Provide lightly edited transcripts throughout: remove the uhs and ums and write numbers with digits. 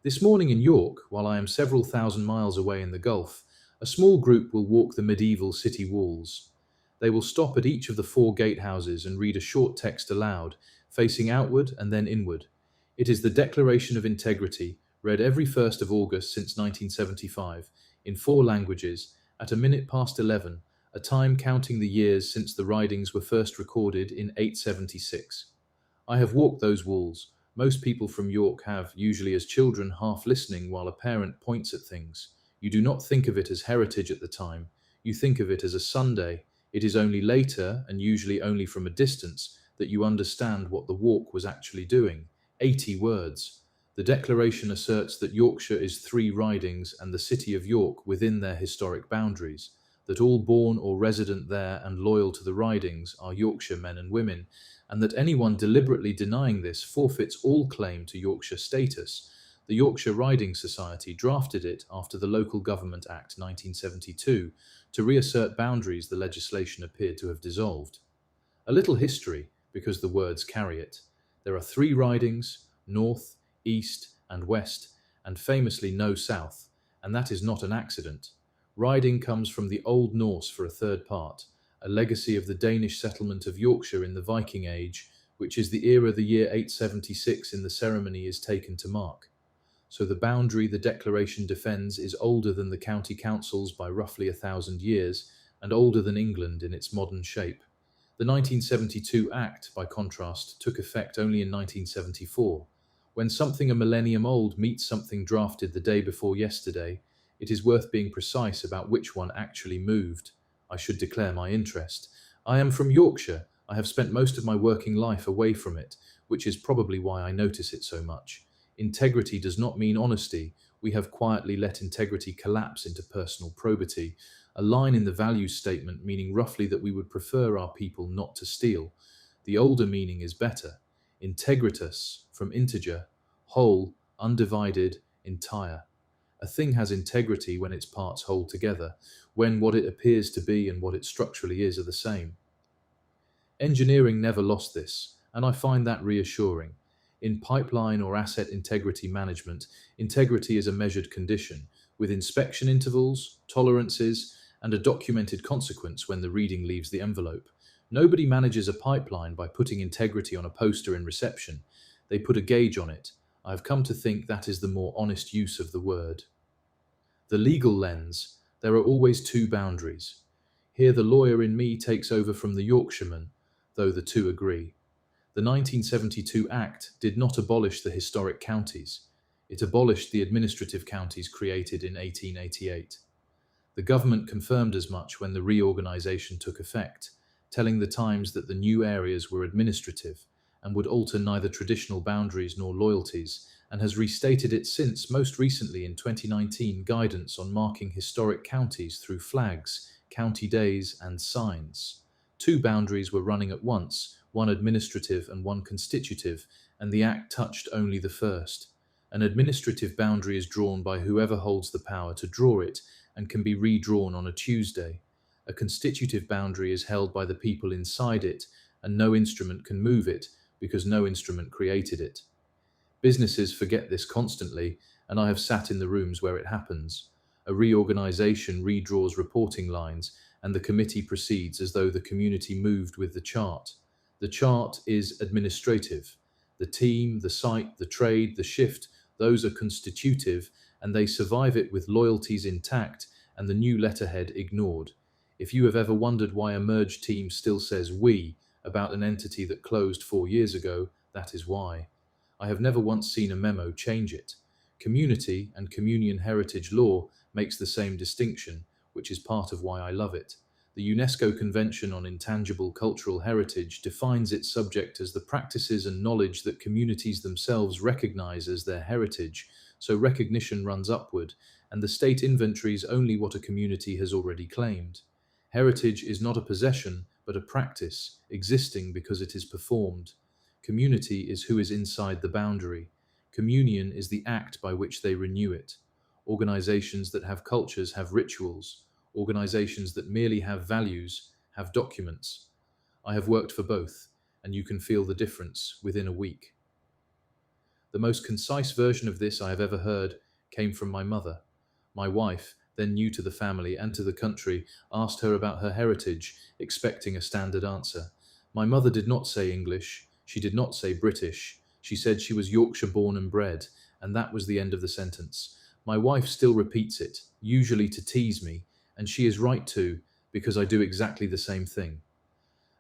This morning in York, while I am several thousand miles away in the Gulf, a small group will walk the medieval city walls. They will stop at each of the four gatehouses and read a short text aloud, facing outward and then inward. It is the Declaration of Integrity, read every 1st of August since 1975, in four languages, at a minute past 11, a time counting the years since the writings were first recorded in 876. I have walked those walls. Most people from York have, usually as children, half listening while a parent points at things. You do not think of it as heritage at the time. You think of it as a Sunday. It is only later, and usually only from a distance, that you understand what the walk was actually doing. 80 words. The Declaration asserts that Yorkshire is three ridings and the city of York within their historic boundaries, that all born or resident there and loyal to the ridings are Yorkshire men and women, and that anyone deliberately denying this forfeits all claim to Yorkshire status. The Yorkshire Riding Society drafted it after the Local Government Act 1972 to reassert boundaries the legislation appeared to have dissolved. A little history, because the words carry it. There are three ridings, north, east, and west, and famously no south, and that is not an accident. Riding comes from the Old Norse for a third part, a legacy of the Danish settlement of Yorkshire in the Viking Age, which is the era the year 876 in the ceremony is taken to mark. So the boundary the Declaration defends is older than the county councils by roughly 1,000 years, and older than England in its modern shape. The 1972 Act, by contrast, took effect only in 1974. When something a millennium old meets something drafted the day before yesterday, it is worth being precise about which one actually moved. I should declare my interest. I am from Yorkshire. I have spent most of my working life away from it, which is probably why I notice it so much. Integrity does not mean honesty. We have quietly let integrity collapse into personal probity, a line in the values statement meaning roughly that we would prefer our people not to steal. The older meaning is better. Integritas, from integer, whole, undivided, entire. A thing has integrity when its parts hold together, when what it appears to be and what it structurally is are the same. Engineering never lost this, and I find that reassuring. In pipeline or asset integrity management, integrity is a measured condition, with inspection intervals, tolerances, and a documented consequence when the reading leaves the envelope. Nobody manages a pipeline by putting integrity on a poster in reception. They put a gauge on it. I have come to think that is the more honest use of the word. The legal lens. There are always two boundaries. Here the lawyer in me takes over from the Yorkshireman, though the two agree. The 1972 Act did not abolish the historic counties. It abolished the administrative counties created in 1888. The government confirmed as much when the reorganisation took effect, telling the Times that the new areas were administrative and would alter neither traditional boundaries nor loyalties, and has restated it since, most recently in 2019 guidance on marking historic counties through flags, county days, and signs. Two boundaries were running at once, one administrative and one constitutive, and the Act touched only the first. An administrative boundary is drawn by whoever holds the power to draw it and can be redrawn on a Tuesday. A constitutive boundary is held by the people inside it, and no instrument can move it because no instrument created it. Businesses forget this constantly, and I have sat in the rooms where it happens. A reorganization redraws reporting lines, and the committee proceeds as though the community moved with the chart. The chart is administrative. The team, the site, the trade, the shift, those are constitutive, and they survive it with loyalties intact and the new letterhead ignored. If you have ever wondered why a merged team still says "we" about an entity that closed 4 years ago, that is why. I have never once seen a memo change it. Community and communion heritage law makes the same distinction, which is part of why I love it. The UNESCO Convention on Intangible Cultural Heritage defines its subject as the practices and knowledge that communities themselves recognize as their heritage, so recognition runs upward, and the state inventories only what a community has already claimed. Heritage is not a possession, but a practice, existing because it is performed. Community is who is inside the boundary. Communion is the act by which they renew it. Organizations that have cultures have rituals. Organizations that merely have values have documents. I have worked for both, and you can feel the difference within a week. The most concise version of this I have ever heard came from my mother. My wife, then new to the family and to the country, asked her about her heritage, expecting a standard answer. My mother did not say English, she did not say British, she said she was Yorkshire born and bred, and that was the end of the sentence. My wife still repeats it, usually to tease me, and she is right too, because I do exactly the same thing.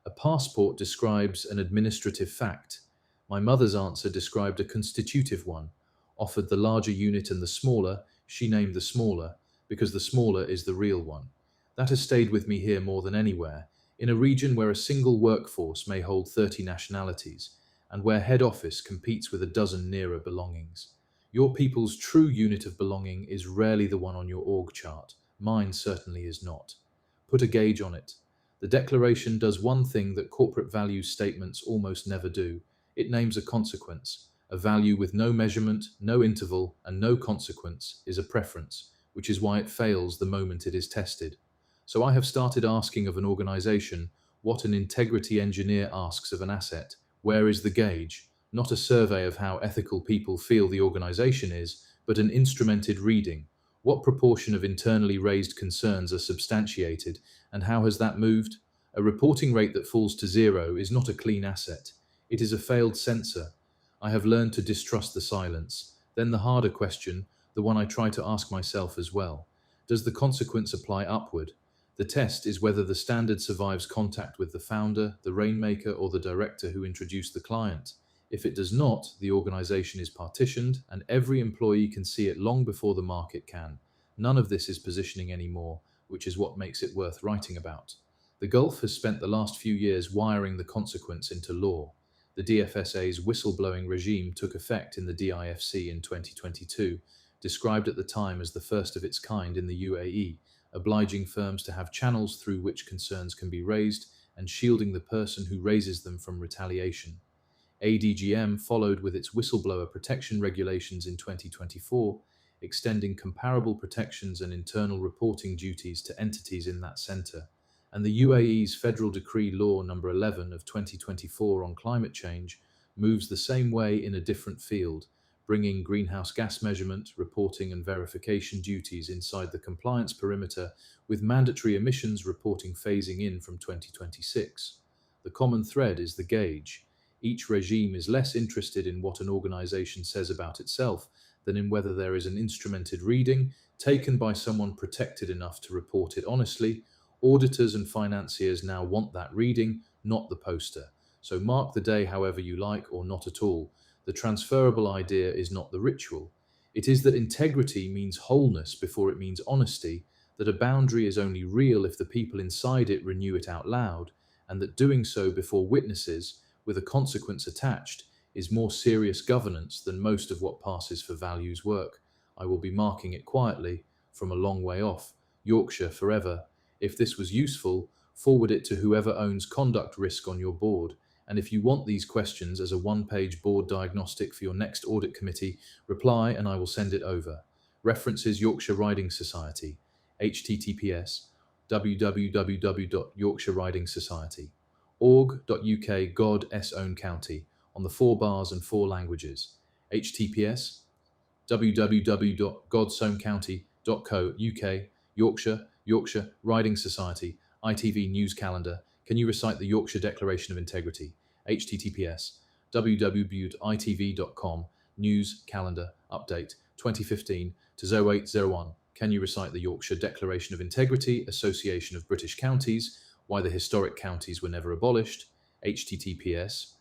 A passport describes an administrative fact. My mother's answer described a constitutive one. Offered the larger unit and the smaller, she named the smaller, because the smaller is the real one. That has stayed with me here more than anywhere, in a region where a single workforce may hold 30 nationalities, and where head office competes with a dozen nearer belongings. Your people's true unit of belonging is rarely the one on your org chart. Mine certainly is not. Put a gauge on it. The declaration does one thing that corporate values statements almost never do. It names a consequence. A value with no measurement, no interval, and no consequence is a preference, which is why it fails the moment it is tested. So I have started asking of an organization what an integrity engineer asks of an asset. Where is the gauge? Not a survey of how ethical people feel the organization is, but an instrumented reading. What proportion of internally raised concerns are substantiated, and how has that moved? A reporting rate that falls to zero is not a clean asset. It is a failed sensor. I have learned to distrust the silence. Then the harder question, the one I try to ask myself as well. Does the consequence apply upward? The test is whether the standard survives contact with the founder, the rainmaker, or the director who introduced the client. If it does not, the organization is partitioned, and every employee can see it long before the market can. None of this is positioning anymore, which is what makes it worth writing about. The Gulf has spent the last few years wiring the consequence into law. The DFSA's whistleblowing regime took effect in the DIFC in 2022, described at the time as the first of its kind in the UAE, obliging firms to have channels through which concerns can be raised and shielding the person who raises them from retaliation. ADGM followed with its whistleblower protection regulations in 2024, extending comparable protections and internal reporting duties to entities in that center. And the UAE's Federal Decree Law No. 11 of 2024 on climate change moves the same way in a different field, bringing greenhouse gas measurement, reporting and verification duties inside the compliance perimeter, with mandatory emissions reporting phasing in from 2026. The common thread is the gauge. Each regime is less interested in what an organization says about itself than in whether there is an instrumented reading taken by someone protected enough to report it honestly. Auditors and financiers now want that reading, not the poster. So mark the day however you like or not at all. The transferable idea is not the ritual. It is that integrity means wholeness before it means honesty, that a boundary is only real if the people inside it renew it out loud, and that doing so before witnesses, with a consequence attached, is more serious governance than most of what passes for values work. I will be marking it quietly, from a long way off. Yorkshire forever. If this was useful, forward it to whoever owns conduct risk on your board. And if you want these questions as a one-page board diagnostic for your next audit committee, reply and I will send it over. References Yorkshire Riding Society. https www.yorkshireriding.society. org.uk God S own county on the 4 bars and 4 languages. https www.godsowncounty.co.uk Yorkshire Riding Society ITV News Calendar. Can you recite the Yorkshire Declaration of Integrity? https www.itv.com News Calendar Update 2015 to 0801. Can you recite the Yorkshire Declaration of Integrity, Association of British Counties, Why the Historic Counties Were Never Abolished? https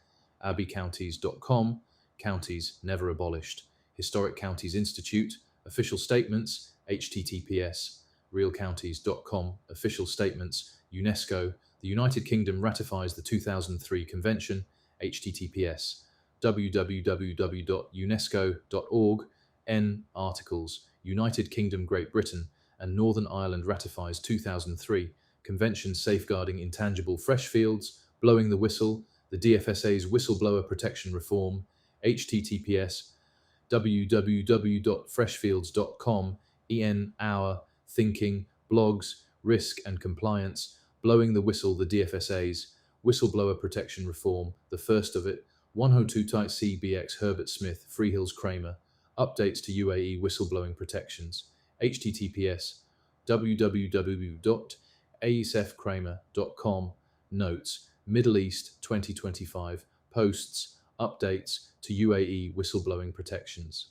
abbeycounties.com Counties Never Abolished. Historic Counties Institute Official Statements https realcounties.com Official Statements UNESCO The United Kingdom ratifies the 2003 Convention https www.unesco.org N Articles United Kingdom Great Britain and Northern Ireland ratifies 2003 Convention safeguarding intangible fresh fields blowing the whistle the DFSA's whistleblower protection reform https www.freshfields.com En Our Thinking Blogs Risk and Compliance Blowing the Whistle the DFSA's whistleblower protection reform the first of it 102 Tight CBX Herbert Smith Freehills Kramer updates to UAE whistleblowing protections https www.aesfkramer.com notes Middle East 2025 posts updates to UAE whistleblowing protections